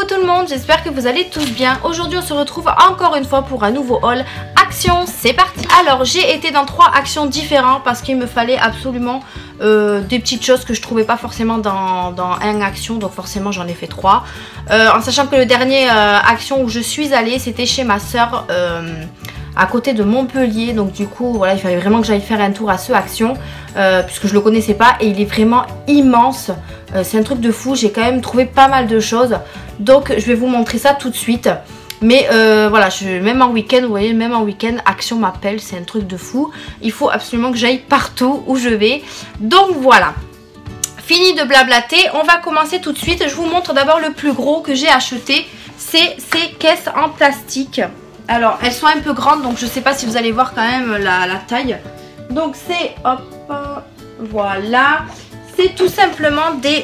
tout le monde, j'espère que vous allez tous bien. Aujourd'hui on se retrouve encore une fois pour un nouveau haul Action, c'est parti. Alors j'ai été dans 3 actions différents parce qu'il me fallait absolument des petites choses que je trouvais pas forcément dans un action, donc forcément j'en ai fait 3. En sachant que le dernier action où je suis allée c'était chez ma soeur à côté de Montpellier, donc du coup voilà, il fallait vraiment que j'aille faire un tour à ce action puisque je le connaissais pas et il est vraiment immense. C'est un truc de fou, j'ai quand même trouvé pas mal de choses, donc je vais vous montrer ça tout de suite. Mais voilà, même en week-end, vous voyez, même en week-end, Action m'appelle, c'est un truc de fou. Il faut absolument que j'aille partout où je vais. Donc voilà, fini de blablater, on va commencer tout de suite. Je vous montre d'abord le plus gros que j'ai acheté, c'est ces caisses en plastique. Alors elles sont un peu grandes, donc je sais pas si vous allez voir quand même la taille. Donc c'est, hop, voilà, c'est tout simplement des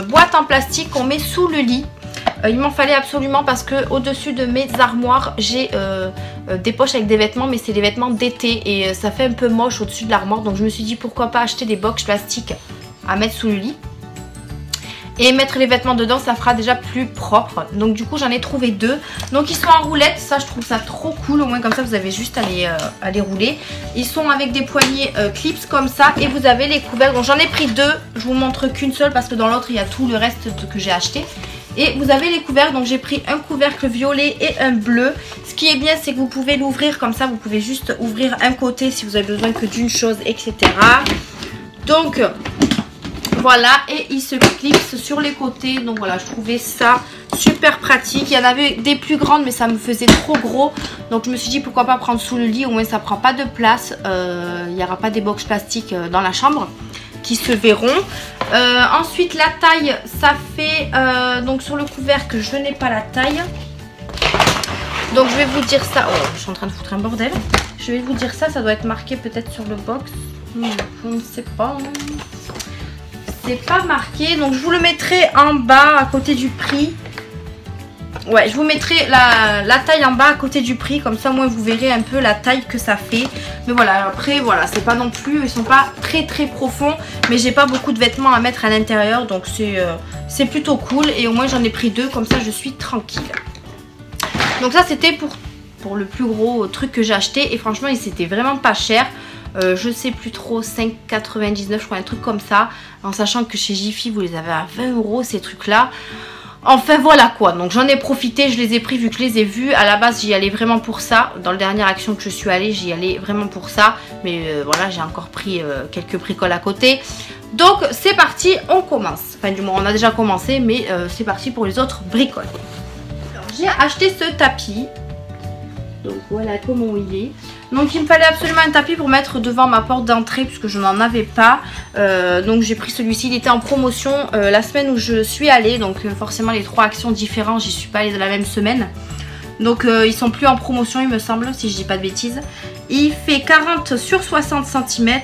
boîtes en plastique qu'on met sous le lit. Il m'en fallait absolument parce que au dessus de mes armoires j'ai des poches avec des vêtements, mais c'est des vêtements d'été et ça fait un peu moche au dessus de l'armoire, donc je me suis dit pourquoi pas acheter des box plastiques à mettre sous le lit et mettre les vêtements dedans, ça fera déjà plus propre. Donc du coup j'en ai trouvé 2, donc ils sont en roulette, ça je trouve ça trop cool, au moins comme ça vous avez juste à les rouler. Ils sont avec des poignées clips comme ça et vous avez les couvercles, donc j'en ai pris 2, je vous montre qu'une seule parce que dans l'autre il y a tout le reste que j'ai acheté. Et vous avez les couvercles, donc j'ai pris un couvercle violet et un bleu. Ce qui est bien c'est que vous pouvez l'ouvrir comme ça, vous pouvez juste ouvrir un côté si vous avez besoin que d'une chose, etc. Donc voilà, et il se clipse sur les côtés, donc voilà, je trouvais ça super pratique. Il y en avait des plus grandes mais ça me faisait trop gros, donc je me suis dit pourquoi pas prendre sous le lit, au moins ça prend pas de place, il n'y aura pas des box plastiques dans la chambre qui se verront. Ensuite la taille, ça fait donc sur le couvercle je n'ai pas la taille, donc je vais vous dire ça. Oh, je suis en train de foutre un bordel. Je vais vous dire ça, ça doit être marqué peut-être sur le box, je ne sais pas, c'est pas marqué, donc je vous le mettrai en bas à côté du prix. Ouais, je vous mettrai la taille en bas à côté du prix, comme ça au moins vous verrez un peu la taille que ça fait. Mais voilà, après voilà, c'est pas non plus, ils sont pas très profonds, mais j'ai pas beaucoup de vêtements à mettre à l'intérieur, donc c'est plutôt cool. Et au moins j'en ai pris 2, comme ça je suis tranquille. Donc ça c'était pour le plus gros truc que j'ai acheté, et franchement c'était vraiment pas cher. Je sais plus trop, 5,99 je crois, un truc comme ça, en sachant que chez Jiffy vous les avez à 20 € ces trucs là. Enfin voilà quoi, donc j'en ai profité, je les ai pris vu que je les ai vus. À la base j'y allais vraiment pour ça, dans la dernière action que je suis allée j'y allais vraiment pour ça. Mais voilà, j'ai encore pris quelques bricoles à côté. Donc c'est parti, on commence. Enfin du moins on a déjà commencé, mais c'est parti pour les autres bricoles. J'ai acheté ce tapis. Donc voilà comment il est. Donc il me fallait absolument un tapis pour mettre devant ma porte d'entrée puisque je n'en avais pas. Donc j'ai pris celui-ci, il était en promotion la semaine où je suis allée. Donc forcément les 3 actions différentes, j'y suis pas allée de la même semaine. Donc ils sont plus en promotion il me semble, si je dis pas de bêtises. Il fait 40 sur 60 cm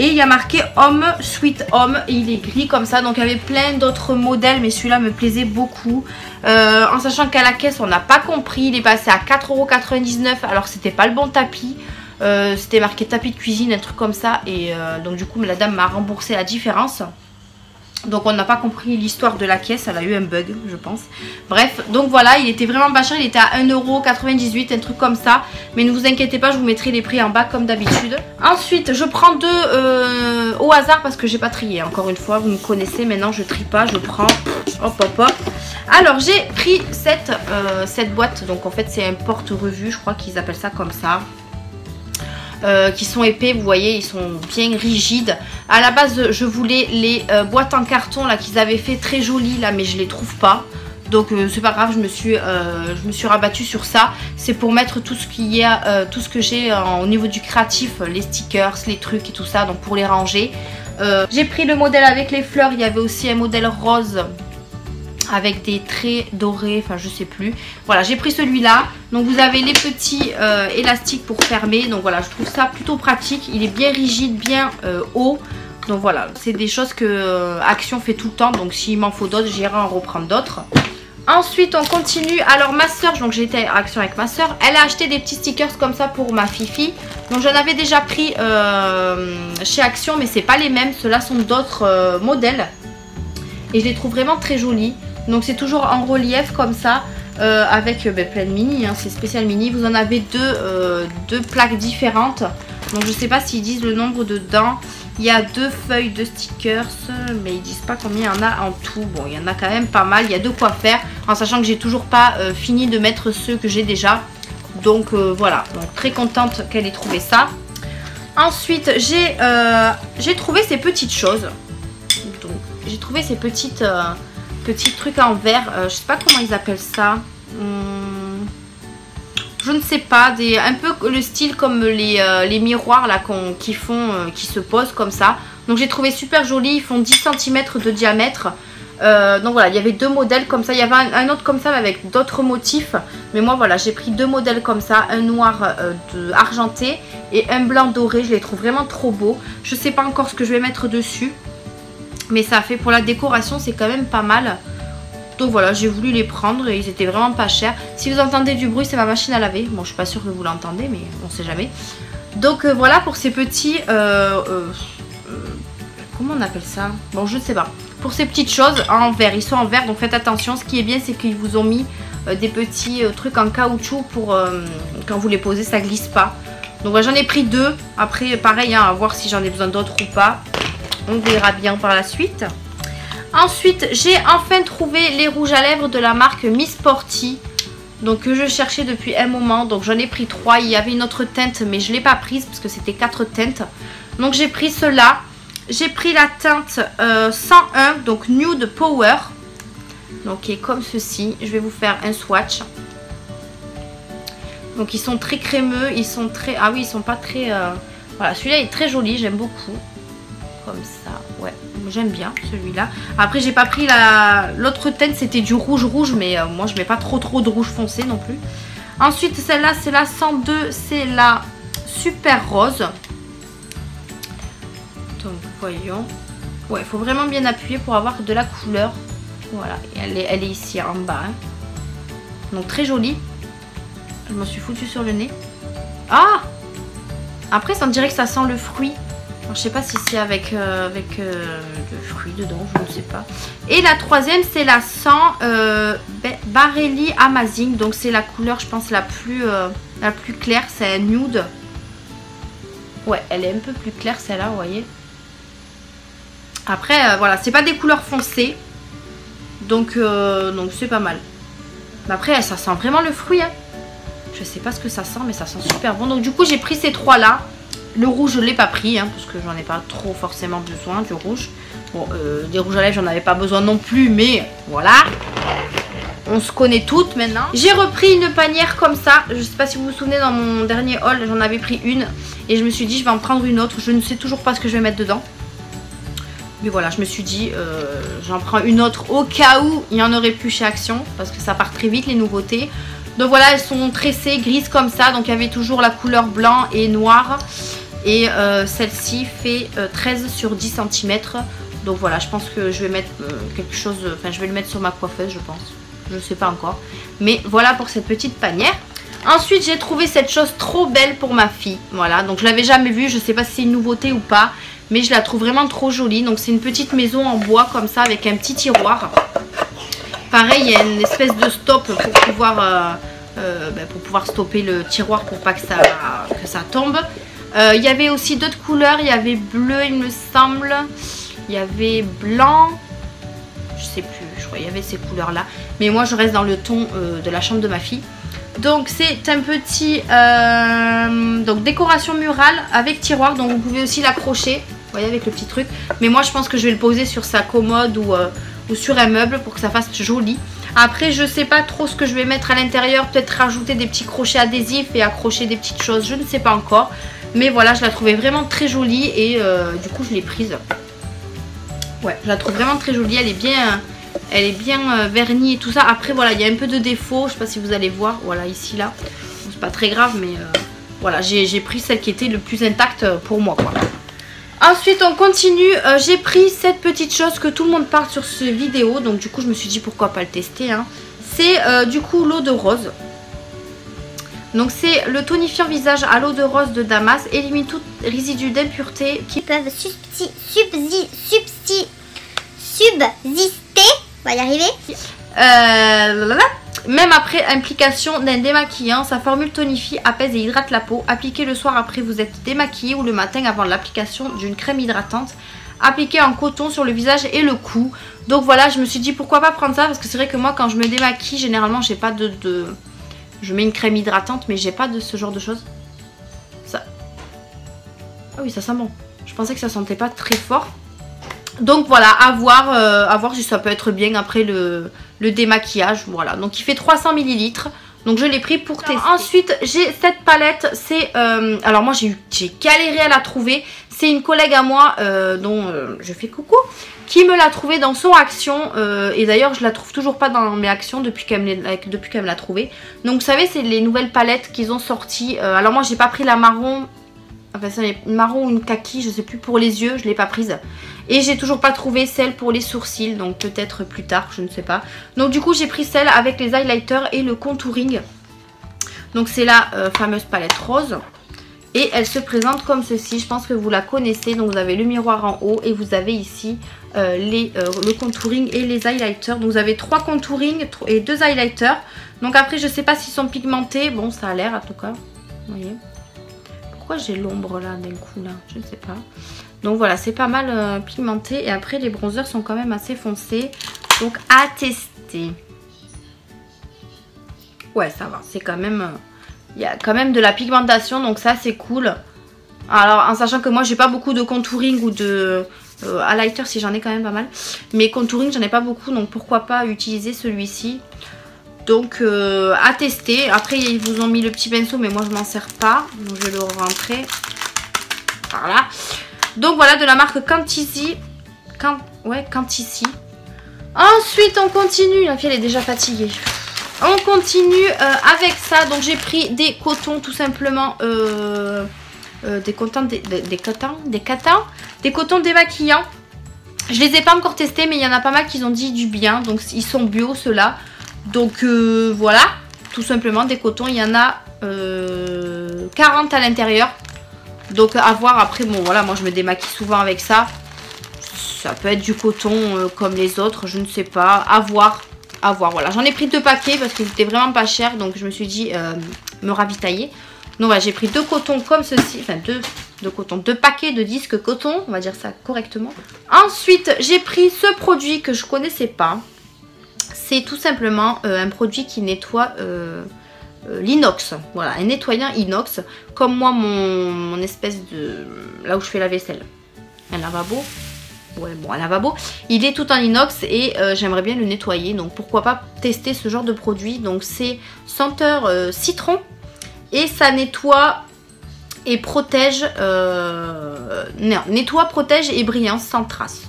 et il y a marqué Homme, Sweet Home, et il est gris comme ça. Donc il y avait plein d'autres modèles mais celui-là me plaisait beaucoup. En sachant qu'à la caisse on n'a pas compris, il est passé à 4,99 € alors que c'était pas le bon tapis. C'était marqué tapis de cuisine, un truc comme ça, et donc du coup la dame m'a remboursé la différence. Donc on n'a pas compris l'histoire de la caisse, elle a eu un bug je pense. Bref, donc voilà, il était vraiment pas cher, il était à 1,98 €, un truc comme ça. Mais ne vous inquiétez pas, je vous mettrai les prix en bas comme d'habitude. Ensuite je prends 2 au hasard parce que j'ai pas trié, encore une fois, vous me connaissez, maintenant je trie pas, je prends hop. Alors j'ai pris cette boîte, donc en fait c'est un porte-revue, je crois qu'ils appellent ça comme ça. Qui sont épais, vous voyez, ils sont bien rigides. À la base je voulais les boîtes en carton là qu'ils avaient fait très jolies là, mais je les trouve pas. Donc c'est pas grave, je me suis rabattue sur ça. C'est pour mettre tout ce qu'il y a, tout ce que j'ai au niveau du créatif, les stickers, les trucs et tout ça, donc pour les ranger. J'ai pris le modèle avec les fleurs, il y avait aussi un modèle rose avec des traits dorés, enfin je sais plus. Voilà, j'ai pris celui-là. Donc vous avez les petits élastiques pour fermer. Donc voilà, je trouve ça plutôt pratique. Il est bien rigide, bien haut. Donc voilà, c'est des choses que Action fait tout le temps. Donc s'il m'en faut d'autres, j'irai en reprendre d'autres. Ensuite on continue. Alors ma soeur, donc j'ai été à Action avec ma soeur, elle a acheté des petits stickers comme ça pour ma Fifi. Donc j'en avais déjà pris chez Action, mais c'est pas les mêmes. Ceux-là sont d'autres modèles. Et je les trouve vraiment très jolis. Donc c'est toujours en relief comme ça. Avec plein de mini, hein, c'est spécial mini. Vous en avez deux plaques différentes. Donc je sais pas s'ils disent le nombre dedans. Il y a 2 feuilles de stickers, mais ils disent pas combien il y en a en tout. Bon, il y en a quand même pas mal, il y a de quoi faire. En sachant que j'ai toujours pas fini de mettre ceux que j'ai déjà. Donc voilà, donc très contente qu'elle ait trouvé ça. Ensuite, j'ai trouvé ces petites choses. Donc j'ai trouvé ces petits trucs en verre. Je sais pas comment ils appellent ça. Je ne sais pas, un peu le style comme les miroirs là qui se posent comme ça. Donc j'ai trouvé super joli, ils font 10 cm de diamètre. Donc voilà, il y avait 2 modèles comme ça. Il y avait un autre comme ça avec d'autres motifs. Mais moi voilà, j'ai pris 2 modèles comme ça. Un noir argenté et un blanc doré. Je les trouve vraiment trop beaux. Je ne sais pas encore ce que je vais mettre dessus. Mais ça fait pour la décoration, c'est quand même pas mal. Donc voilà, j'ai voulu les prendre et ils étaient vraiment pas chers. Si vous entendez du bruit, c'est ma machine à laver. Bon, je suis pas sûre que vous l'entendez, mais on sait jamais. Donc voilà pour ces petits... comment on appelle ça? Bon, je ne sais pas. Pour ces petites choses en verre, ils sont en verre, donc faites attention. Ce qui est bien, c'est qu'ils vous ont mis des petits trucs en caoutchouc pour quand vous les posez, ça glisse pas. Donc voilà, j'en ai pris 2. Après, pareil, hein, à voir si j'en ai besoin d'autres ou pas. On verra bien par la suite. Ensuite, j'ai enfin trouvé les rouges à lèvres de la marque Miss Sporty. Donc que je cherchais depuis un moment. Donc j'en ai pris 3. Il y avait une autre teinte, mais je ne l'ai pas prise parce que c'était 4 teintes. Donc j'ai pris cela. J'ai pris la teinte 101, donc Nude Power. Donc qui est comme ceci. Je vais vous faire un swatch. Donc ils sont très crémeux. Ils sont très... Ah oui, ils sont pas très... Voilà, celui-là est très joli. J'aime beaucoup. Comme ça, ouais, j'aime bien celui-là. Après j'ai pas pris l'autre teinte, c'était du rouge, mais moi je mets pas trop de rouge foncé non plus. Ensuite celle-là c'est la 102, c'est la Super Rose. Donc voyons. Ouais, il faut vraiment bien appuyer pour avoir de la couleur. Voilà, et elle est ici en bas. Hein. Donc très jolie. Je me suis foutue sur le nez. Ah! Après ça me dirait que ça sent le fruit. Alors, je sais pas si c'est avec le fruit dedans, je ne sais pas. Et la troisième, c'est la 100 Barelli Amazing. Donc c'est la couleur, je pense, la plus claire. C'est un nude. Ouais, elle est un peu plus claire celle-là, vous voyez. Après, voilà, c'est pas des couleurs foncées. Donc c'est pas mal. Mais après, ça sent vraiment le fruit. Hein. Je sais pas ce que ça sent, mais ça sent super bon. Donc du coup, j'ai pris ces 3-là. Le rouge, je ne l'ai pas pris, hein, parce que j'en ai pas trop forcément besoin du rouge. Bon, des rouges à lèvres, j'en avais pas besoin non plus, mais voilà. On se connaît toutes maintenant. J'ai repris une panière comme ça. Je sais pas si vous vous souvenez, dans mon dernier haul, j'en avais pris une. Et je me suis dit, je vais en prendre une autre. Je ne sais toujours pas ce que je vais mettre dedans. Mais voilà, je me suis dit, j'en prends une autre au cas où il y en aurait plus chez Action. Parce que ça part très vite, les nouveautés. Donc voilà, elles sont tressées, grises comme ça. Donc il y avait toujours la couleur blanc et noir. Et celle-ci fait 13 sur 10 cm. Donc voilà, je pense que je vais mettre quelque chose... Enfin, je vais le mettre sur ma coiffeuse, je pense. Je ne sais pas encore. Mais voilà pour cette petite panière. Ensuite, j'ai trouvé cette chose trop belle pour ma fille. Voilà, donc je l'avais jamais vue. Je ne sais pas si c'est une nouveauté ou pas. Mais je la trouve vraiment trop jolie. Donc c'est une petite maison en bois comme ça avec un petit tiroir. Pareil, il y a une espèce de stop pour pouvoir stopper le tiroir pour pas que ça tombe. Il y avait aussi d'autres couleurs. Il y avait bleu, il me semble. Il y avait blanc. Je sais plus, je crois qu'il y avait ces couleurs-là. Mais moi, je reste dans le ton de la chambre de ma fille. Donc, c'est un petit décoration murale avec tiroir. Donc, vous pouvez aussi l'accrocher. Vous voyez, avec le petit truc. Mais moi, je pense que je vais le poser sur sa commode ou sur un meuble pour que ça fasse joli. Après, je sais pas trop ce que je vais mettre à l'intérieur. Peut-être rajouter des petits crochets adhésifs et accrocher des petites choses. Je ne sais pas encore. Mais voilà, je la trouvais vraiment très jolie et du coup, je l'ai prise. Ouais, je la trouve vraiment très jolie. Elle est bien vernie et tout ça. Après, voilà, il y a un peu de défaut. Je sais pas si vous allez voir. Voilà, ici, là. C'est pas très grave, mais voilà, j'ai pris celle qui était le plus intacte pour moi, quoi. Ensuite, on continue. J'ai pris cette petite chose que tout le monde parle sur ce vidéo. Donc, du coup, je me suis dit pourquoi pas le tester. Hein. C'est du coup l'eau de rose. Donc, c'est le tonifiant visage à l'eau de rose de Damas. Élimine tout résidu d'impureté qui peuvent subsister, on va y arriver, Même après implication d'un démaquillant, sa formule tonifie, apaise et hydrate la peau. Appliquez le soir après vous êtes démaquillé ou le matin avant l'application d'une crème hydratante. Appliquez en coton sur le visage et le cou. Donc voilà, je me suis dit pourquoi pas prendre ça parce que c'est vrai que moi quand je me démaquille, généralement j'ai pas je mets une crème hydratante mais j'ai pas de ce genre de choses. Ça... Ah oui, ça sent bon. Je pensais que ça sentait pas très fort. Donc voilà, à voir si ça peut être bien après le démaquillage. Voilà, donc il fait 300 ml. Donc je l'ai pris pour tester. Ensuite, j'ai cette palette. C'est alors moi j'ai galéré à la trouver. C'est une collègue à moi dont je fais coucou, qui me l'a trouvée dans son action. Et d'ailleurs, je la trouve toujours pas dans mes actions depuis qu'elle me l'a trouvée. Donc vous savez, c'est les nouvelles palettes qu'ils ont sorties. Alors moi, j'ai pas pris la marron. Enfin, c'est une marron ou une kaki, je sais plus, pour les yeux, je l'ai pas prise. Et j'ai toujours pas trouvé celle pour les sourcils, donc peut-être plus tard, je ne sais pas. Donc du coup, j'ai pris celle avec les highlighters et le contouring. Donc c'est la fameuse palette rose. Et elle se présente comme ceci, je pense que vous la connaissez. Donc vous avez le miroir en haut et vous avez ici le contouring et les highlighters. Donc vous avez 3 contouring et 2 highlighters. Donc après, je sais pas s'ils sont pigmentés, bon ça a l'air en tout cas, vous voyez. Pourquoi j'ai l'ombre là d'un coup là, je ne sais pas. Donc voilà, c'est pas mal pigmenté. Et après les bronzers sont quand même assez foncés. Donc à tester. Ouais, ça va, c'est quand même... Il y a quand même de la pigmentation, donc ça c'est cool. Alors en sachant que moi j'ai pas beaucoup de contouring ou de highlighter, si j'en ai quand même pas mal. Mais contouring j'en ai pas beaucoup, donc pourquoi pas utiliser celui-ci. Donc à tester. Après ils vous ont mis le petit pinceau mais moi je m'en sers pas. Donc je vais le rentrer. Voilà. Donc voilà, de la marque Cantici. Cantici. Ensuite on continue. La fille elle est déjà fatiguée. On continue avec ça. Donc j'ai pris des cotons tout simplement. Des cotons démaquillants. Je les ai pas encore testés mais il y en a pas mal qui ont dit du bien. Donc ils sont bio ceux-là. Donc voilà, tout simplement des cotons, il y en a 40 à l'intérieur. Donc à voir après, bon voilà, moi je me démaquille souvent avec ça. Ça peut être du coton comme les autres, je ne sais pas, à voir. Voilà, j'en ai pris 2 paquets parce qu'ils étaient vraiment pas chers. Donc je me suis dit me ravitailler. Donc voilà, j'ai pris 2 cotons comme ceci, enfin 2 paquets de disques coton, on va dire ça correctement. Ensuite, j'ai pris ce produit que je connaissais pas. C'est tout simplement un produit qui nettoie l'inox. Voilà, un nettoyant inox. Comme moi, mon espèce de... Là où je fais la vaisselle. Un lavabo. Ouais, bon, un lavabo. Il est tout en inox et j'aimerais bien le nettoyer. Donc pourquoi pas tester ce genre de produit. Donc c'est senteur citron. Et ça nettoie et protège... non, nettoie, protège et brillance sans trace.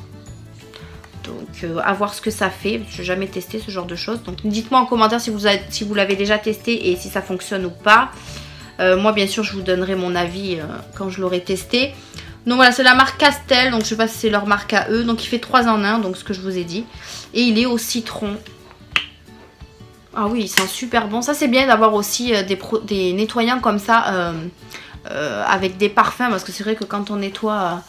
Donc à voir ce que ça fait. Je n'ai jamais testé ce genre de choses. Donc dites-moi en commentaire si vous l'avez déjà testé et si ça fonctionne ou pas. Moi bien sûr je vous donnerai mon avis quand je l'aurai testé. Donc voilà, c'est la marque Castel. Donc je sais pas si c'est leur marque à eux. Donc il fait 3 en 1. Donc ce que je vous ai dit. Et il est au citron. Ah oui, il sent super bon. Ça c'est bien d'avoir aussi des nettoyants comme ça. Avec des parfums. Parce que c'est vrai que quand on nettoie...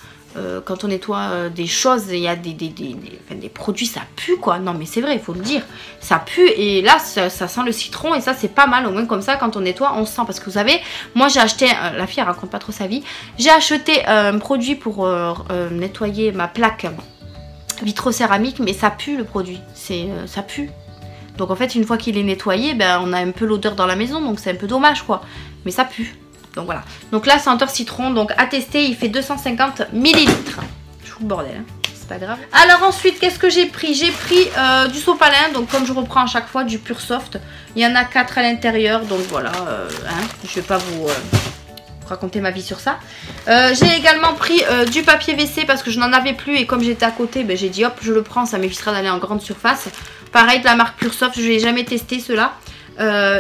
des choses, il y a des produits, ça pue quoi. Non mais c'est vrai, il faut le dire, ça pue. Et là ça sent le citron et ça c'est pas mal. Au moins comme ça quand on nettoie on sent. Parce que vous savez, moi j'ai acheté, la fille elle raconte pas trop sa vie, j'ai acheté un produit pour nettoyer ma plaque vitrocéramique, mais ça pue le produit, ça pue. Donc en fait une fois qu'il est nettoyé, ben, on a un peu l'odeur dans la maison, donc c'est un peu dommage quoi, mais ça pue. Donc voilà, donc là senteur citron, donc à tester, il fait 250 ml. Je fous le bordel, hein. C'est pas grave. Alors ensuite, qu'est-ce que j'ai pris? J'ai pris du sopalin, donc comme je reprends à chaque fois, du Pur Soft. Il y en a 4 à l'intérieur, donc voilà, hein, je vais pas vous raconter ma vie sur ça. J'ai également pris du papier WC parce que je n'en avais plus et comme j'étais à côté, ben, j'ai dit hop, je le prends, ça m'évitera d'aller en grande surface. Pareil de la marque Pur Soft, je l'ai jamais testé ceux-là.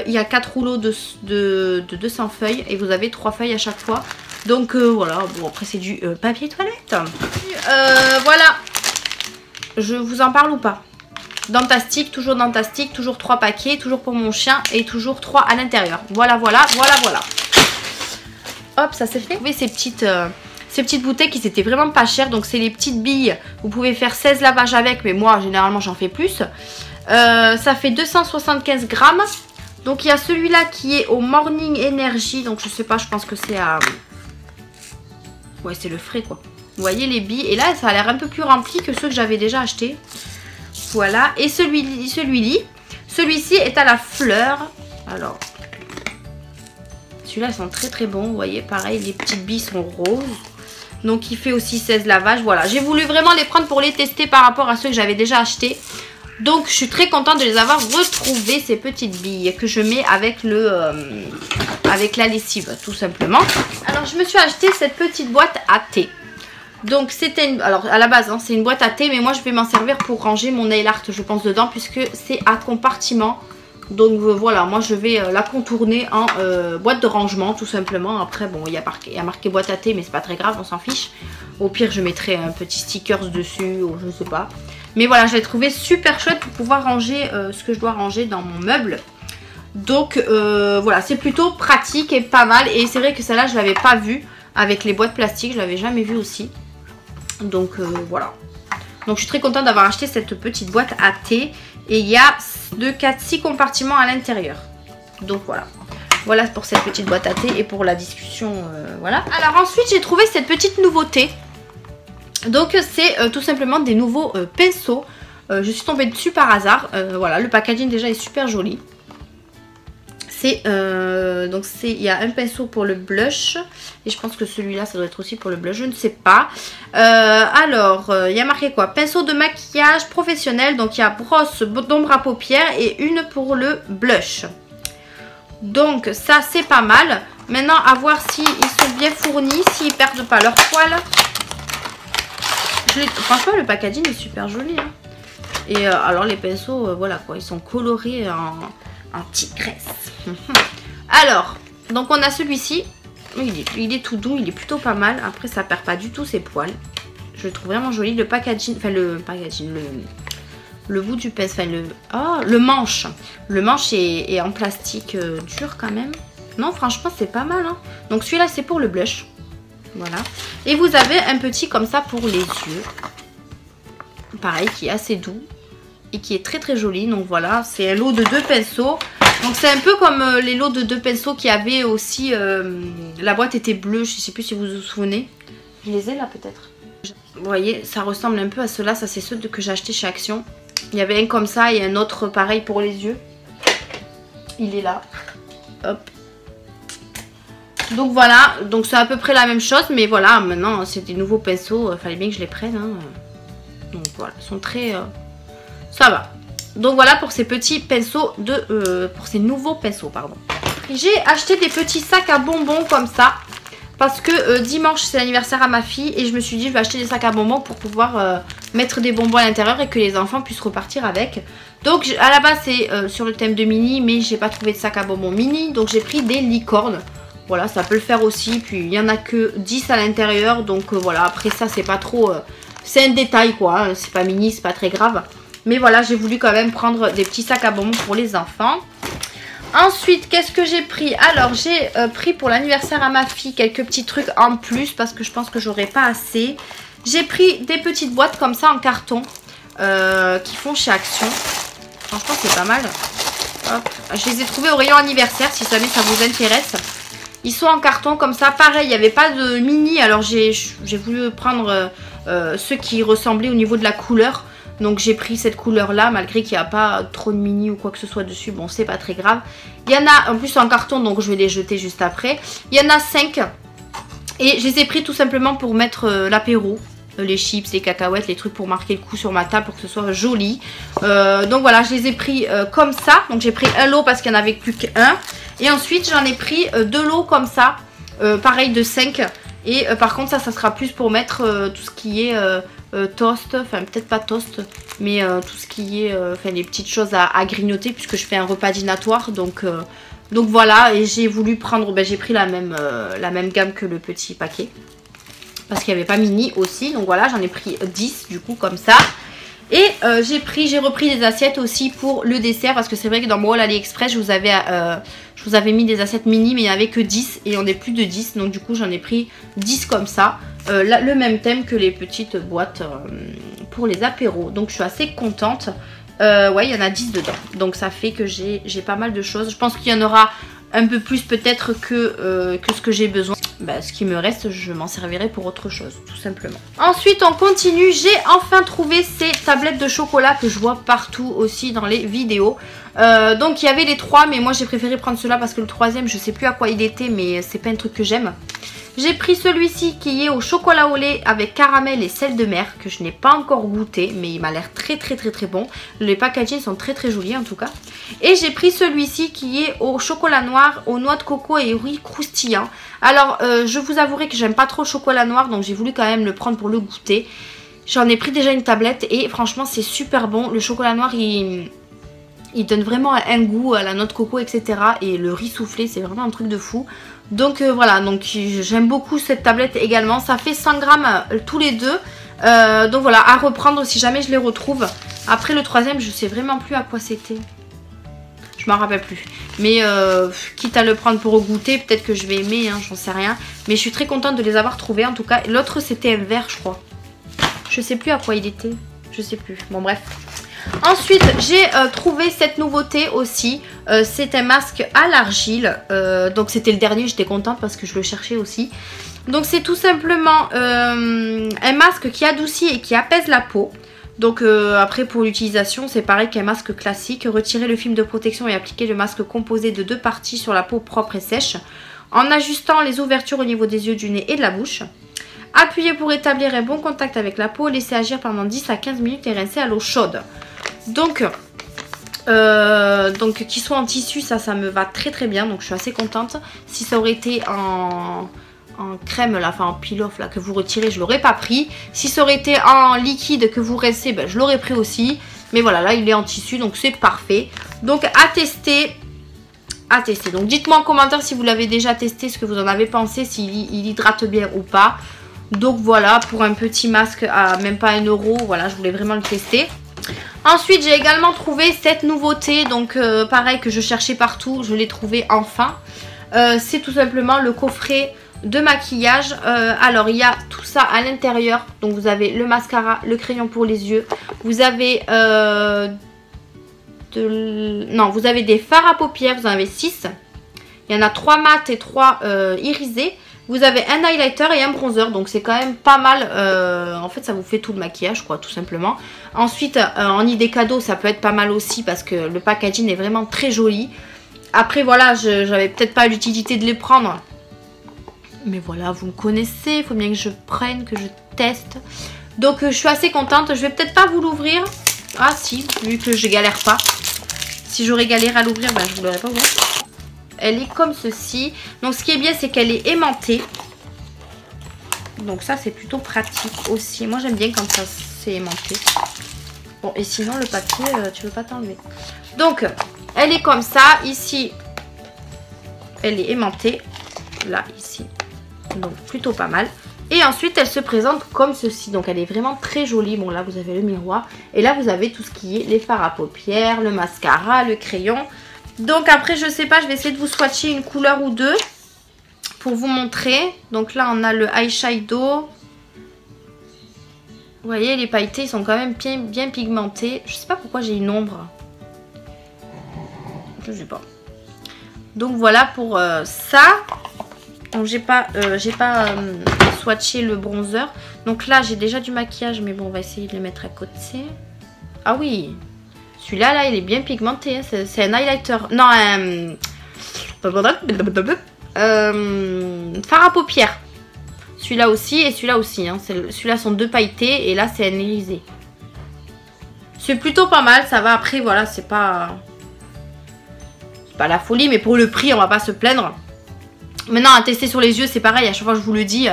Il y a 4 rouleaux de 200 feuilles et vous avez 3 feuilles à chaque fois. Donc voilà, bon après c'est du papier toilette. Voilà, je vous en parle ou pas? Dentastique, toujours 3 paquets, toujours pour mon chien et toujours 3 à l'intérieur. Voilà. Hop, ça c'est fait. Vous voyez ces petites bouteilles qui étaient vraiment pas chères. Donc c'est les petites billes, vous pouvez faire 16 lavages avec, mais moi généralement j'en fais plus. Ça fait 275 grammes. Donc il y a celui-là qui est au Morning Energy. Donc je sais pas, je pense que c'est à... Ouais, c'est le frais quoi. Vous voyez les billes. Et là, ça a l'air un peu plus rempli que ceux que j'avais déjà achetés. Voilà. Et celui-ci est à la fleur. Alors, celui-là, ils sont très très bons. Vous voyez, pareil, les petites billes sont roses. Donc, il fait aussi 16 lavages. Voilà, j'ai voulu vraiment les prendre pour les tester par rapport à ceux que j'avais déjà achetés. Donc, je suis très contente de les avoir retrouvées, ces petites billes que je mets avec avec la lessive, tout simplement. Alors, je me suis acheté cette petite boîte à thé. Donc, c'était une... Alors, à la base, hein, c'est une boîte à thé, mais moi, je vais m'en servir pour ranger mon nail art, je pense, dedans, puisque c'est à compartiment. Donc, voilà, moi, je vais la contourner en boîte de rangement, tout simplement. Après, bon, il y a marqué boîte à thé, mais c'est pas très grave, on s'en fiche. Au pire, je mettrai un petit stickers dessus, ou je sais pas. Mais voilà, je l'ai trouvé super chouette pour pouvoir ranger ce que je dois ranger dans mon meuble. Donc, voilà, c'est plutôt pratique et pas mal. Et c'est vrai que celle-là, je l'avais pas vue avec les boîtes plastiques, je l'avais jamais vue aussi. Donc voilà. Donc je suis très contente d'avoir acheté cette petite boîte à thé. Et il y a 2, 4, 6 compartiments à l'intérieur. Donc voilà. Voilà pour cette petite boîte à thé et pour la discussion. Voilà. Alors ensuite j'ai trouvé cette petite nouveauté. Donc c'est tout simplement des nouveaux pinceaux. Je suis tombée dessus par hasard. Voilà, le packaging déjà est super joli. Donc il y a un pinceau pour le blush et je pense que celui-là ça doit être aussi pour le blush, je ne sais pas. Alors il y a marqué quoi? Pinceau de maquillage professionnel, donc il y a brosse d'ombre à paupières et une pour le blush. Donc ça c'est pas mal. Maintenant à voir s'ils sont bien fournis, s'ils perdent pas leur poil. Franchement le packaging est super joli hein. Et alors les pinceaux voilà quoi, ils sont colorés en tigresse. Alors, donc on a celui-ci. Il est tout doux, il est plutôt pas mal. Après, ça perd pas du tout ses poils. Je le trouve vraiment joli. Le packaging, enfin le packaging, le bout du pinceau, enfin le manche. Le manche est en plastique dur quand même. Non, franchement, c'est pas mal. Hein. Donc celui-là, c'est pour le blush. Voilà. Et vous avez un petit comme ça pour les yeux. Pareil, qui est assez doux. Et qui est très très joli. Donc voilà, c'est un lot de 2 pinceaux. Donc c'est un peu comme les lots de 2 pinceaux qu'il y avait aussi. La boîte était bleue, je ne sais plus si vous vous souvenez. Je les ai là peut-être. Vous voyez, ça ressemble un peu à ceux-là. Ça c'est ceux que j'ai acheté chez Action. Il y avait un comme ça et un autre pareil pour les yeux. Il est là. Hop. Donc voilà, donc c'est à peu près la même chose. Mais voilà, maintenant c'est des nouveaux pinceaux. Fallait bien que je les prenne. Hein. Donc voilà, ils sont très... ça va. Donc voilà pour ces petits pinceaux pour ces nouveaux pinceaux, pardon. J'ai acheté des petits sacs à bonbons comme ça. Parce que dimanche c'est l'anniversaire à ma fille. Et je me suis dit je vais acheter des sacs à bonbons pour pouvoir mettre des bonbons à l'intérieur. Et que les enfants puissent repartir avec. Donc à la base c'est sur le thème de mini. Mais j'ai pas trouvé de sac à bonbons mini. Donc j'ai pris des licornes. Voilà, ça peut le faire aussi. Puis il y en a que 10 à l'intérieur. Donc voilà, après ça c'est pas trop... c'est un détail quoi, hein. C'est pas mini, c'est pas très grave. Mais voilà, j'ai voulu quand même prendre des petits sacs à bonbons pour les enfants. Ensuite, qu'est-ce que j'ai pris? Alors, j'ai pris pour l'anniversaire à ma fille quelques petits trucs en plus parce que je pense que j'aurais pas assez. J'ai pris des petites boîtes comme ça en carton qui font chez Action. Franchement, c'est pas mal. Hop. Je les ai trouvés au rayon anniversaire si jamais ça vous intéresse. Ils sont en carton comme ça. Pareil, il n'y avait pas de mini. Alors, j'ai voulu prendre ceux qui ressemblaient au niveau de la couleur. Donc j'ai pris cette couleur là malgré qu'il n'y a pas trop de mini ou quoi que ce soit dessus. Bon c'est pas très grave. Il y en a en plus en carton donc je vais les jeter juste après. Il y en a 5. Et je les ai pris tout simplement pour mettre l'apéro. Les chips, les cacahuètes, les trucs pour marquer le coup sur ma table pour que ce soit joli. Donc voilà je les ai pris comme ça. Donc j'ai pris un lot parce qu'il n'y en avait plus qu'un. Et ensuite j'en ai pris 2 lots comme ça. Pareil de 5. Et par contre ça sera plus pour mettre tout ce qui est... toast, enfin peut-être pas toast mais tout ce qui est enfin les petites choses à grignoter puisque je fais un repas dînatoire donc voilà. Et j'ai voulu prendre, j'ai pris la même gamme que le petit paquet parce qu'il n'y avait pas mini aussi, donc voilà j'en ai pris 10 du coup comme ça. Et j'ai repris des assiettes aussi pour le dessert parce que c'est vrai que dans mon haul AliExpress je vous avais mis des assiettes mini mais il n'y en avait que 10 et on est plus de 10 donc du coup j'en ai pris 10 comme ça. Le même thème que les petites boîtes pour les apéros. Donc je suis assez contente Ouais, il y en a 10 dedans. Donc ça fait que j'ai pas mal de choses. Je pense qu'il y en aura un peu plus peut-être que ce que j'ai besoin. Bah, ce qui me reste, je m'en servirai pour autre chose, tout simplement. Ensuite, on continue. J'ai enfin trouvé ces tablettes de chocolat que je vois partout aussi dans les vidéos. Donc, il y avait les 3, mais moi, j'ai préféré prendre cela parce que le 3e, je sais plus à quoi il était, mais c'est pas un truc que j'aime. J'ai pris celui-ci qui est au chocolat au lait avec caramel et sel de mer, que je n'ai pas encore goûté, mais il m'a l'air très bon. Les packagings sont très jolis en tout cas. Et j'ai pris celui-ci qui est au chocolat noir, aux noix de coco et riz croustillant. Alors, je vous avouerai que j'aime pas trop le chocolat noir, donc j'ai voulu quand même le prendre pour le goûter. J'en ai pris déjà une tablette et franchement c'est super bon. Le chocolat noir il donne vraiment un goût à la noix de coco, etc. Et le riz soufflé, c'est vraiment un truc de fou. Donc voilà, donc j'aime beaucoup cette tablette également. Ça fait 100 grammes tous les deux. Donc voilà, à reprendre si jamais je les retrouve. Après le 3e, je sais vraiment plus à quoi c'était. Je m'en rappelle plus. Mais quitte à le prendre pour goûter, peut-être que je vais aimer, hein, j'en sais rien. Mais je suis très contente de les avoir trouvés en tout cas. L'autre c'était un vert, je crois. Je sais plus à quoi il était. Je sais plus. Bon bref. Ensuite, j'ai trouvé cette nouveauté aussi. C'est un masque à l'argile. Donc c'était le dernier, j'étais contente parce que je le cherchais aussi. Donc c'est tout simplement un masque qui adoucit et qui apaise la peau. Donc après pour l'utilisation, c'est pareil qu'un masque classique. Retirer le film de protection et appliquer le masque composé de 2 parties sur la peau propre et sèche. En ajustant les ouvertures au niveau des yeux, du nez et de la bouche. Appuyez pour établir un bon contact avec la peau. Laissez agir pendant 10 à 15 minutes et rincer à l'eau chaude. Donc qu'il soit en tissu, ça me va très bien. Donc je suis assez contente. Si ça aurait été en crème là, enfin en peel-off là, que vous retirez, je l'aurais pas pris. Si ça aurait été en liquide que vous rincez, ben, je l'aurais pris aussi. Mais voilà, là il est en tissu, donc c'est parfait. Donc à tester. Donc dites-moi en commentaire si vous l'avez déjà testé, ce que vous en avez pensé, s'il hydrate bien ou pas. Donc voilà, pour un petit masque à même pas 1 €, voilà, je voulais vraiment le tester. Ensuite, j'ai également trouvé cette nouveauté, donc pareil que je cherchais partout, je l'ai trouvé enfin. C'est tout simplement le coffret de maquillage. Alors, il y a tout ça à l'intérieur. Donc, vous avez le mascara, le crayon pour les yeux. Vous avez, vous avez des fards à paupières, vous en avez 6. Il y en a 3 mat et 3 irisés. Vous avez un highlighter et un bronzer, donc c'est quand même pas mal. En fait, ça vous fait tout le maquillage, quoi, tout simplement. Ensuite, en idée cadeau, ça peut être pas mal aussi parce que le packaging est vraiment très joli. Après, voilà, j'avais peut-être pas l'utilité de les prendre. Mais voilà, vous me connaissez, il faut bien que je prenne, que je teste. Donc, je suis assez contente. Je vais peut-être pas vous l'ouvrir. Ah si, vu que je galère pas. Si j'aurais galéré à l'ouvrir, bah, je vous l'aurais pas ouvert. Elle est comme ceci. Donc ce qui est bien, c'est qu'elle est aimantée. Donc ça, c'est plutôt pratique aussi. Moi, j'aime bien quand ça c'est aimanté. Bon, et sinon, le papier, tu veux pas t'enlever. Donc, elle est comme ça. Ici, elle est aimantée. Là, ici. Donc, plutôt pas mal. Et ensuite, elle se présente comme ceci. Donc, elle est vraiment très jolie. Bon, là, vous avez le miroir. Et là, vous avez tout ce qui est les fards à paupières, le mascara, le crayon. Donc après, je sais pas, je vais essayer de vous swatcher une couleur ou deux pour vous montrer. Donc là, on a le eyeshadow. Vous voyez, les pailletés, ils sont quand même bien pigmentés. Je sais pas pourquoi j'ai une ombre. Je sais pas. Donc voilà pour ça. Donc j'ai pas swatché le bronzer. Donc là, j'ai déjà du maquillage, mais bon, on va essayer de le mettre à côté. Ah oui! Celui-là, là, il est bien pigmenté. Hein. C'est un highlighter. Non, un... fard à paupières. Celui-là aussi et celui-là aussi. Hein. Celui-là sont 2 pailletés et là, c'est un irisé. C'est plutôt pas mal. Ça va après, voilà, c'est pas la folie. Mais pour le prix, on va pas se plaindre. Maintenant, à tester sur les yeux, c'est pareil. À chaque fois, je vous le dis,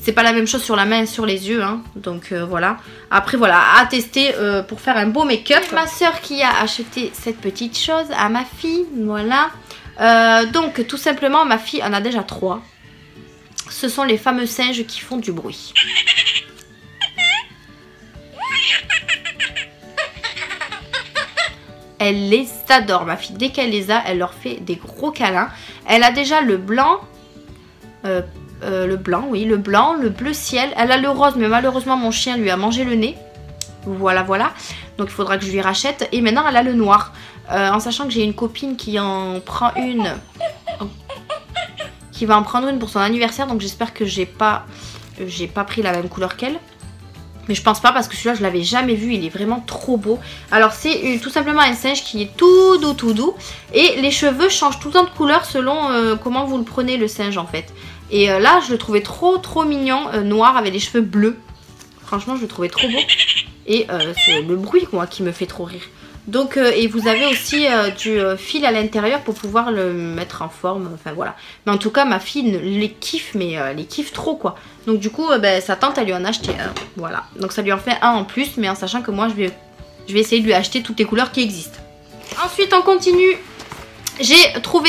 c'est pas la même chose sur la main et sur les yeux. Hein. Donc, voilà. Après, voilà, à tester pour faire un beau make-up. Ma soeur qui a acheté cette petite chose à ma fille. Voilà. Donc, tout simplement, ma fille en a déjà 3. Ce sont les fameux singes qui font du bruit. Elle les adore, ma fille. Dès qu'elle les a, elle leur fait des gros câlins. Elle a déjà le blanc... le blanc, oui, le blanc, le bleu ciel. Elle a le rose, mais malheureusement, mon chien lui a mangé le nez. Voilà, voilà. Donc il faudra que je lui rachète. Et maintenant elle a le noir. En sachant que j'ai une copine qui en prend une. Qui va en prendre une pour son anniversaire. Donc j'espère que j'ai pas pris la même couleur qu'elle. Mais je pense pas parce que celui-là je l'avais jamais vu, il est vraiment trop beau. Alors c'est tout simplement un singe qui est tout doux. Et les cheveux changent tout le temps de couleur selon comment vous le prenez le singe en fait. Et là je le trouvais trop mignon, noir avec les cheveux bleus. Franchement je le trouvais trop beau. Et c'est le bruit moi qui me fait trop rire. Donc et vous avez aussi du fil à l'intérieur pour pouvoir le mettre en forme, enfin voilà. Mais en tout cas ma fille les kiffe, mais les kiffe trop quoi. Donc du coup sa tante elle lui en a acheté un, voilà. Donc ça lui en fait un en plus, mais en sachant que moi je vais essayer de lui acheter toutes les couleurs qui existent. Ensuite on continue, j'ai trouvé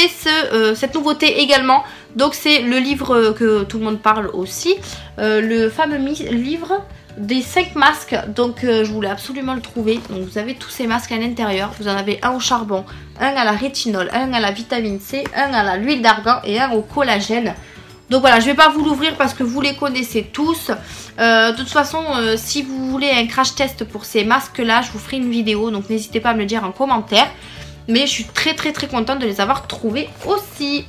cette nouveauté également. Donc c'est le livre que tout le monde parle aussi, le fameux livre des 5 masques. Donc je voulais absolument le trouver. Donc vous avez tous ces masques à l'intérieur. Vous en avez un au charbon, un à la rétinol, un à la vitamine C, un à l'huile d'argan et un au collagène. Donc voilà, je vais pas vous l'ouvrir parce que vous les connaissez tous. De toute façon, si vous voulez un crash test pour ces masques là, je vous ferai une vidéo. Donc n'hésitez pas à me le dire en commentaire. Mais je suis très contente de les avoir trouvés aussi.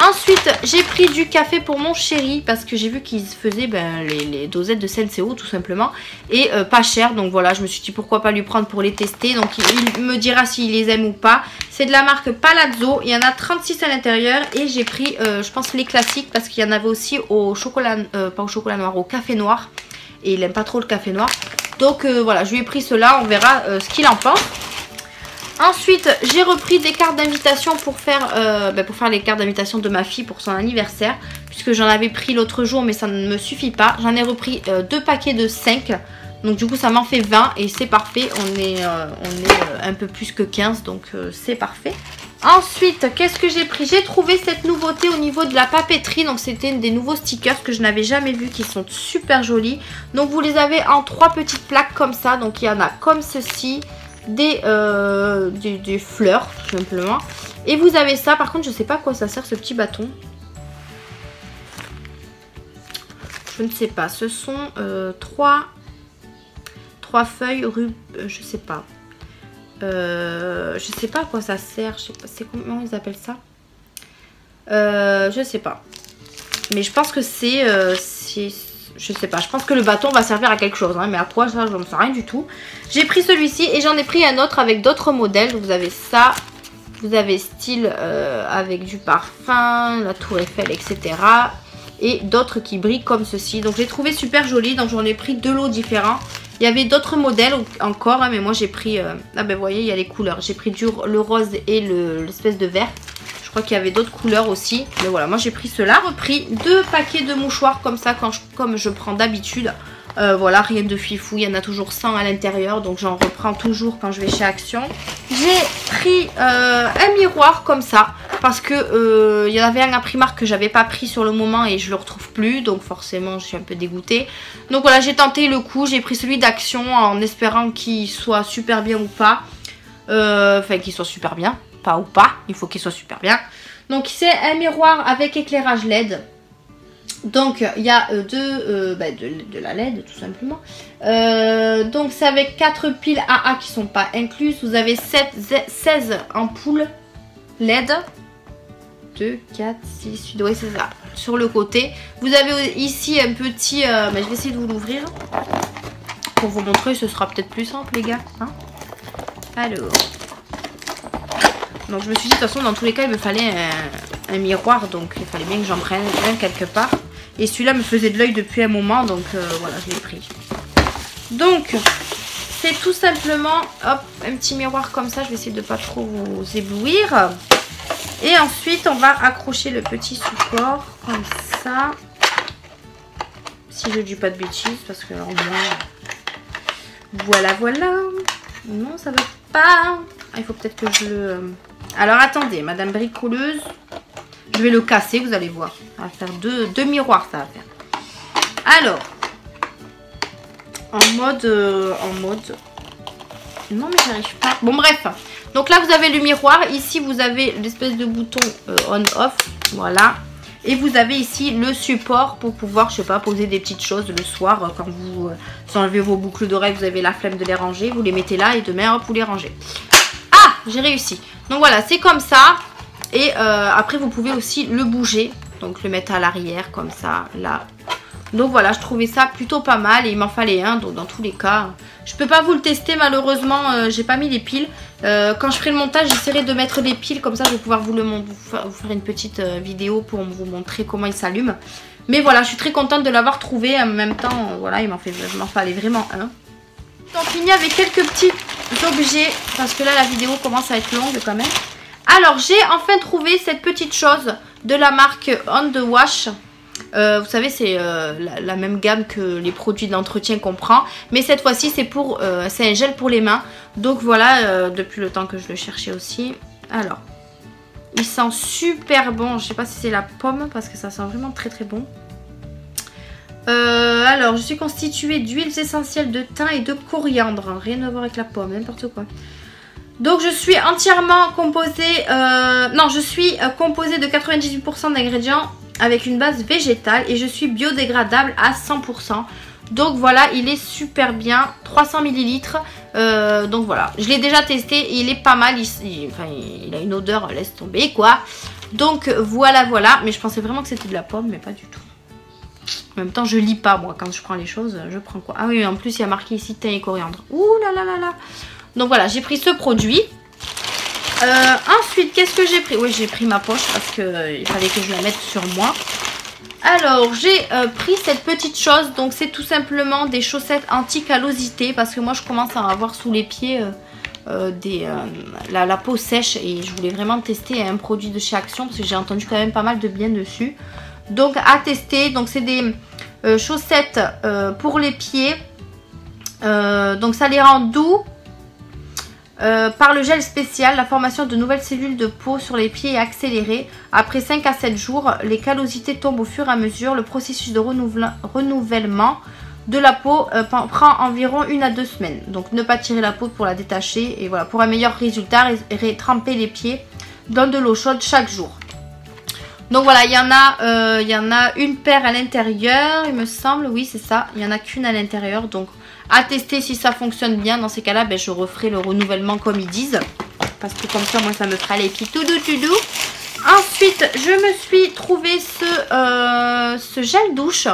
Ensuite, j'ai pris du café pour mon chéri parce que j'ai vu qu'ils faisaient les dosettes de Senseo tout simplement. Et pas cher, donc voilà, je me suis dit pourquoi pas lui prendre pour les tester. Donc il me dira s'il les aime ou pas. C'est de la marque Palazzo, il y en a 36 à l'intérieur. Et j'ai pris, je pense, les classiques parce qu'il y en avait aussi au chocolat, pas au chocolat noir, au café noir. Et il aime pas trop le café noir. Donc voilà, je lui ai pris cela, on verra ce qu'il en pense. Ensuite, j'ai repris des cartes d'invitation pour faire les cartes d'invitation de ma fille pour son anniversaire. Puisque j'en avais pris l'autre jour, mais ça ne me suffit pas. J'en ai repris 2 paquets de 5. Donc du coup, ça m'en fait 20 et c'est parfait. On est un peu plus que 15, donc c'est parfait. Ensuite, qu'est-ce que j'ai pris? J'ai trouvé cette nouveauté au niveau de la papeterie. Donc c'était des nouveaux stickers que je n'avais jamais vus, qui sont super jolis. Donc vous les avez en 3 petites plaques comme ça. Donc il y en a comme ceci. Des fleurs tout simplement. Et vous avez ça, par contre je sais pas à quoi ça sert ce petit bâton. Je ne sais pas, ce sont 3 feuilles je sais pas. Je sais pas à quoi ça sert, je sais pas, c'est comment ils appellent ça. Je sais pas. Mais je pense que c'est je sais pas, je pense que le bâton va servir à quelque chose, hein, mais à quoi ça, je ne sais rien du tout. J'ai pris celui-ci et j'en ai pris un autre avec d'autres modèles. Vous avez ça, vous avez style avec du parfum, la tour Eiffel, etc. Et d'autres qui brillent comme ceci. Donc j'ai trouvé super joli, donc j'en ai pris 2 lots différents. Il y avait d'autres modèles encore, hein, mais moi j'ai pris, vous voyez, il y a les couleurs. J'ai pris le rose et l'espèce de vert. Je crois qu'il y avait d'autres couleurs aussi. Mais voilà, moi j'ai pris cela. Repris 2 paquets de mouchoirs comme ça, comme je prends d'habitude. Voilà, rien de fifou. Il y en a toujours 100 à l'intérieur. Donc j'en reprends toujours quand je vais chez Action. J'ai pris un miroir comme ça. Parce que il y en avait un à Primark que j'avais pas pris sur le moment et je le retrouve plus. Donc forcément je suis un peu dégoûtée. Donc voilà, j'ai tenté le coup. J'ai pris celui d'Action en espérant qu'il soit super bien ou pas. Enfin qu'il soit super bien. Pas ou pas, il faut qu'il soit super bien. Donc c'est un miroir avec éclairage LED. Donc il y a de la LED tout simplement. Donc c'est avec 4 piles AA qui sont pas incluses. Vous avez 16 ampoules LED. 2, 4, 6, 8, oui c'est ça. Sur le côté. Vous avez ici un petit... je vais essayer de vous l'ouvrir. Pour vous montrer, ce sera peut-être plus simple les gars. Hein, alors... Donc je me suis dit de toute façon dans tous les cas il me fallait un miroir. Donc il fallait bien que j'en prenne un quelque part. Et celui-là me faisait de l'œil depuis un moment. Donc voilà, je l'ai pris. Donc c'est tout simplement hop, un petit miroir comme ça. Je vais essayer de pas trop vous éblouir. Et ensuite on va accrocher le petit support comme ça. Si je dis pas de bêtises parce que alors voilà. Non ça va pas. Il faut peut-être que je le... Alors attendez, madame bricoleuse. Je vais le casser, vous allez voir. Ça va faire deux miroirs, ça va faire. Alors. En mode... Non mais j'arrive pas. Bon bref. Donc là vous avez le miroir. Ici vous avez l'espèce de bouton on-off. Voilà. Et vous avez ici le support pour pouvoir, je sais pas, poser des petites choses le soir. Quand vous enlevez vos boucles d'oreilles, vous avez la flemme de les ranger. Vous les mettez là et demain, hop, vous les rangez. Ah, j'ai réussi. Donc voilà, c'est comme ça. Et après, vous pouvez aussi le bouger. Donc le mettre à l'arrière, comme ça, là. Donc voilà, je trouvais ça plutôt pas mal. Et il m'en fallait un, donc dans tous les cas. Je peux pas vous le tester, malheureusement. J'ai pas mis les piles. Quand je ferai le montage, j'essaierai de mettre les piles. Comme ça, je vais pouvoir vous faire une petite vidéo pour vous montrer comment il s'allume. Mais voilà, je suis très contente de l'avoir trouvé. En même temps, voilà, il m'en fallait vraiment un. On finit avec quelques petits objets. Parce que là, la vidéo commence à être longue quand même. Alors, j'ai enfin trouvé cette petite chose de la marque On The Wash. Vous savez, c'est la même gamme que les produits d'entretien qu'on prend. Mais cette fois-ci, c'est un gel pour les mains. Donc voilà, depuis le temps que je le cherchais aussi. Alors, il sent super bon. Je sais pas si c'est la pomme parce que ça sent vraiment très très bon. Alors, je suis constituée d'huiles essentielles de thym et de coriandre. Rien à voir avec la pomme, n'importe quoi. Donc je suis entièrement composée... je suis composée de 98% d'ingrédients avec une base végétale et je suis biodégradable à 100%. Donc voilà, il est super bien, 300 ml. Donc voilà, je l'ai déjà testé et il est pas mal, il a une odeur, laisse tomber quoi. Donc voilà, mais je pensais vraiment que c'était de la pomme, mais pas du tout. En même temps, je lis pas moi, quand je prends les choses, je prends quoi? Ah oui, en plus il y a marqué ici thym et coriandre. Ouh là là là là. Donc voilà, j'ai pris ce produit. Ensuite, qu'est-ce que j'ai pris? Oui, j'ai pris ma poche parce qu'il fallait que je la mette sur moi. Alors, j'ai pris cette petite chose. Donc, c'est tout simplement des chaussettes anti-callosité. Parce que moi, je commence à avoir sous les pieds la peau sèche. Et je voulais vraiment tester un produit de chez Action. Parce que j'ai entendu quand même pas mal de bien dessus. Donc, à tester. Donc, c'est des chaussettes pour les pieds. Donc, ça les rend doux. Par le gel spécial, la formation de nouvelles cellules de peau sur les pieds est accélérée. Après 5 à 7 jours, les callosités tombent au fur et à mesure. Le processus de renouvellement de la peau prend environ 1 à 2 semaines. Donc ne pas tirer la peau pour la détacher. Et voilà, pour un meilleur résultat, tremper les pieds dans de l'eau chaude chaque jour. Donc voilà, il y en a une paire à l'intérieur, il me semble. Oui, c'est ça, il n'y en a qu'une à l'intérieur. Donc à tester si ça fonctionne bien. Dans ces cas-là, je referai le renouvellement comme ils disent. Parce que comme ça, moi, ça me fera les pieds tout doux. Ensuite, je me suis trouvé ce gel douche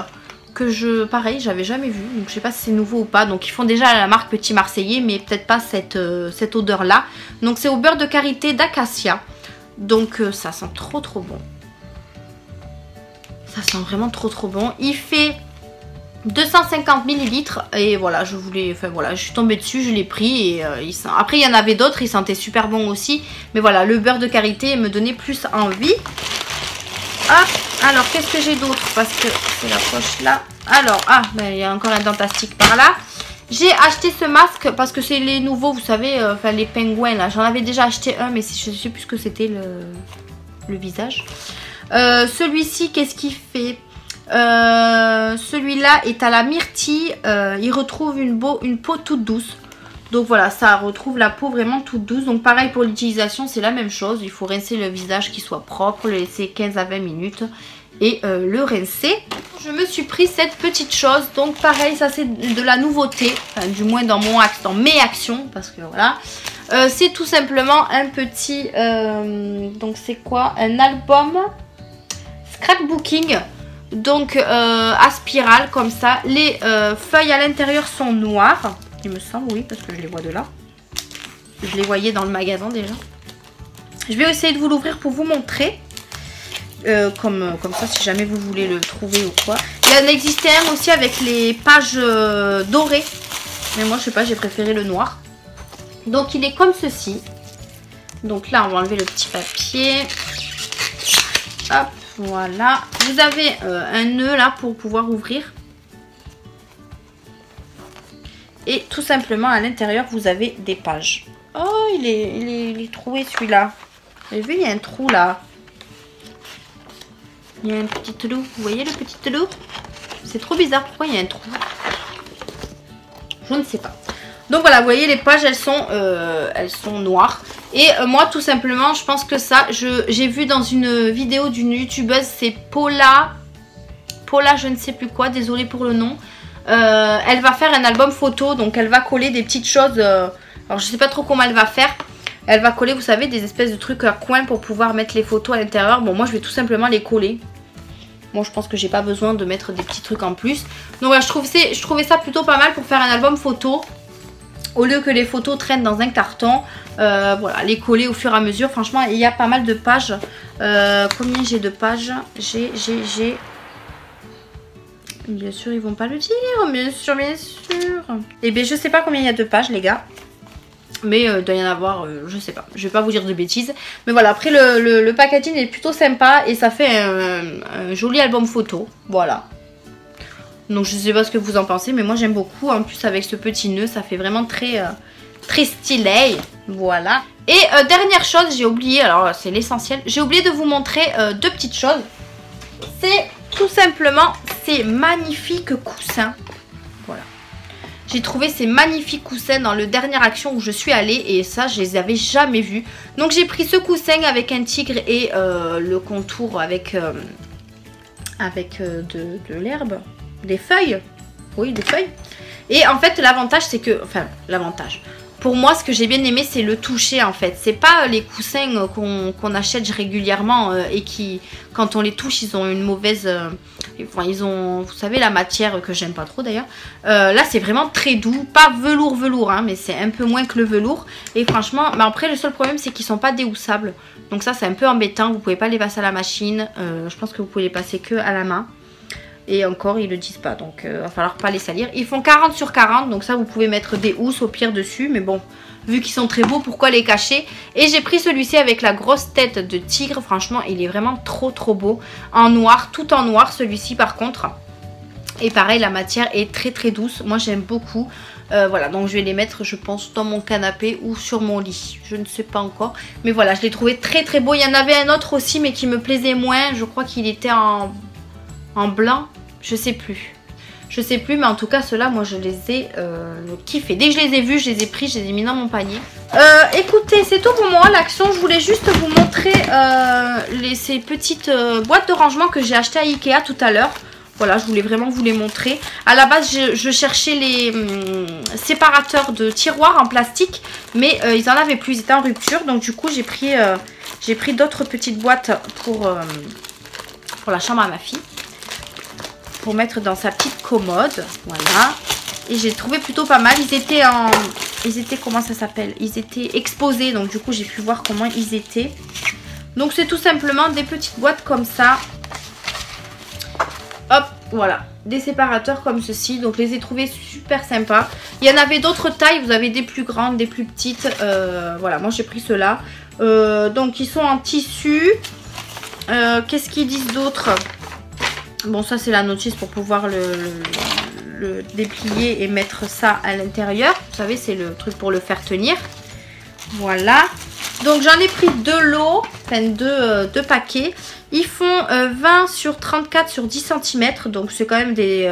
que pareil, j'avais jamais vu. Donc, je sais pas si c'est nouveau ou pas. Donc, ils font déjà la marque Petit Marseillais, mais peut-être pas cette odeur-là. Donc, c'est au beurre de karité d'acacia. Donc, ça sent trop bon. Ça sent vraiment trop bon. Il fait 250 ml et voilà, je suis tombée dessus, je l'ai pris et après il y en avait d'autres, ils sentaient super bon aussi, mais voilà, le beurre de karité me donnait plus envie. Hop, alors qu'est-ce que j'ai d'autre parce que c'est la poche là. Alors, il y a encore un dentastique par là. J'ai acheté ce masque parce que c'est les nouveaux, vous savez, les pingouins là. J'en avais déjà acheté un, mais je sais plus ce que c'était le visage. Celui-ci, qu'est-ce qu'il fait? Celui-là est à la myrtille. Il retrouve une peau toute douce. Donc voilà, ça retrouve la peau vraiment toute douce. Donc pareil pour l'utilisation, c'est la même chose. Il faut rincer le visage qui soit propre, le laisser 15 à 20 minutes et le rincer. Je me suis pris cette petite chose. Donc pareil, ça c'est de la nouveauté. Enfin, du moins dans mes actions. Parce que voilà. C'est tout simplement un petit... donc c'est quoi? Un album scrapbooking. Donc à spirale comme ça. Les feuilles à l'intérieur sont noires. Il me semble, oui, parce que je les vois de là. Je les voyais dans le magasin déjà. Je vais essayer de vous l'ouvrir pour vous montrer. Comme ça, si jamais vous voulez le trouver ou quoi. Il en existait un aussi avec les pages dorées. Mais moi, je sais pas, j'ai préféré le noir. Donc, il est comme ceci. Donc là, on va enlever le petit papier. Hop, voilà. Vous avez un nœud là pour pouvoir ouvrir. Et tout simplement, à l'intérieur, vous avez des pages. Oh, il est troué celui-là. Vous avez vu, il y a un trou là. Il y a un petit trou. Vous voyez le petit trou? C'est trop bizarre. Pourquoi il y a un trou? Je ne sais pas. Donc voilà, vous voyez, les pages, elles sont noires. Et moi tout simplement je pense que ça, j'ai vu dans une vidéo d'une youtubeuse, c'est Paula je ne sais plus quoi, désolée pour le nom. Elle va faire un album photo, donc elle va coller des petites choses, alors je sais pas trop comment elle va faire. Elle va coller, vous savez, des espèces de trucs à coin pour pouvoir mettre les photos à l'intérieur. Bon, moi je vais tout simplement les coller. Moi je pense que j'ai pas besoin de mettre des petits trucs en plus. Donc voilà, je trouvais ça plutôt pas mal pour faire un album photo. Au lieu que les photos traînent dans un carton, voilà, les coller au fur et à mesure. Franchement, il y a pas mal de pages. Combien j'ai de pages? J'ai... Bien sûr, ils vont pas le dire. Bien sûr, bien sûr. Et bien, je sais pas combien il y a de pages, les gars. Mais il doit y en avoir, je sais pas. Je vais pas vous dire de bêtises. Mais voilà, après, le packaging est plutôt sympa. Et ça fait un joli album photo. Voilà. Donc, je sais pas ce que vous en pensez. Mais moi, j'aime beaucoup. En plus, avec ce petit nœud, ça fait vraiment très stylé. Voilà. Et dernière chose, j'ai oublié. Alors, c'est l'essentiel. J'ai oublié de vous montrer deux petites choses. C'est tout simplement ces magnifiques coussins. Voilà. J'ai trouvé ces magnifiques coussins dans le dernière action où je suis allée. Et ça, je les avais jamais vus. Donc, j'ai pris ce coussin avec un tigre et le contour avec de l'herbe. Des feuilles. Oui, des feuilles. Et en fait, l'avantage, c'est que... Enfin, l'avantage... Pour moi, ce que j'ai bien aimé, c'est le toucher en fait. C'est pas les coussins qu'on achète régulièrement et qui, quand on les touche, ils ont une mauvaise... Enfin, ils ont, vous savez, la matière que j'aime pas trop d'ailleurs. Là, c'est vraiment très doux. Pas velours, hein, mais c'est un peu moins que le velours. Et franchement, mais après, le seul problème, c'est qu'ils sont pas déhoussables. Donc ça, c'est un peu embêtant. Vous pouvez pas les passer à la machine. Je pense que vous pouvez les passer que à la main. Et encore, ils le disent pas, donc va falloir pas les salir. Ils font 40 sur 40, donc ça, vous pouvez mettre des housses au pire dessus. Mais bon, vu qu'ils sont très beaux, pourquoi les cacher? Et j'ai pris celui-ci avec la grosse tête de tigre. Franchement, il est vraiment trop beau. En noir, tout en noir, celui-ci par contre. Et pareil, la matière est très douce. Moi, j'aime beaucoup. Voilà, donc je vais les mettre, je pense, dans mon canapé ou sur mon lit. Je ne sais pas encore. Mais voilà, je l'ai trouvé très beau. Il y en avait un autre aussi, mais qui me plaisait moins. Je crois qu'il était en blanc, je sais plus, mais en tout cas ceux-là, moi je les ai kiffés. Dès que je les ai vus, je les ai pris, je les ai mis dans mon panier. Écoutez, c'est tout pour moi l'action. Je voulais juste vous montrer ces petites boîtes de rangement que j'ai achetées à Ikea tout à l'heure. Voilà, je voulais vraiment vous les montrer. À la base, je cherchais les séparateurs de tiroirs en plastique, mais ils en avaient plus, ils étaient en rupture. Donc du coup, j'ai pris d'autres petites boîtes pour la chambre à ma fille, pour mettre dans sa petite commode. Voilà. Et j'ai trouvé plutôt pas mal. Ils étaient comment ça s'appelle? Ils étaient exposés. Donc du coup j'ai pu voir comment ils étaient. Donc c'est tout simplement des petites boîtes comme ça. Hop, voilà. Des séparateurs comme ceci. Donc je les ai trouvés super sympas. Il y en avait d'autres tailles. Vous avez des plus grandes, des plus petites. Voilà, moi j'ai pris ceux-là. Donc ils sont en tissu. Qu'est-ce qu'ils disent d'autre? Bon, ça c'est la notice pour pouvoir le déplier et mettre ça à l'intérieur. Vous savez, c'est le truc pour le faire tenir. Voilà. Donc j'en ai pris deux lots, enfin deux paquets. Ils font 20 sur 34 sur 10 cm. Donc c'est quand même des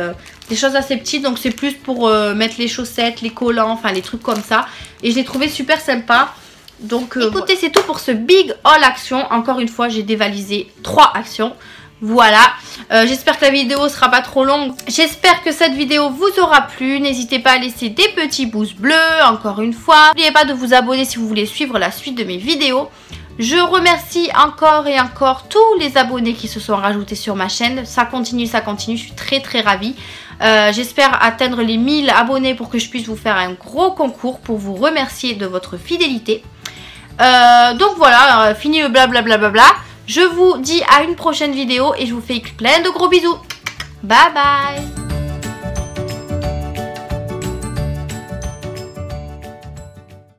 choses assez petites. Donc c'est plus pour mettre les chaussettes, les collants, enfin les trucs comme ça. Et je l'ai trouvé super sympa. Donc écoutez, c'est tout pour ce big haul action. Encore une fois, j'ai dévalisé 3 actions. Voilà, j'espère que la vidéo sera pas trop longue. J'espère que cette vidéo vous aura plu. N'hésitez pas à laisser des petits pouces bleus, encore une fois. N'oubliez pas de vous abonner si vous voulez suivre la suite de mes vidéos. Je remercie encore et encore tous les abonnés qui se sont rajoutés sur ma chaîne. Ça continue, je suis très ravie. J'espère atteindre les 1000 abonnés pour que je puisse vous faire un gros concours pour vous remercier de votre fidélité. Donc voilà, fini le blablabla. Je vous dis à une prochaine vidéo et je vous fais plein de gros bisous. Bye bye.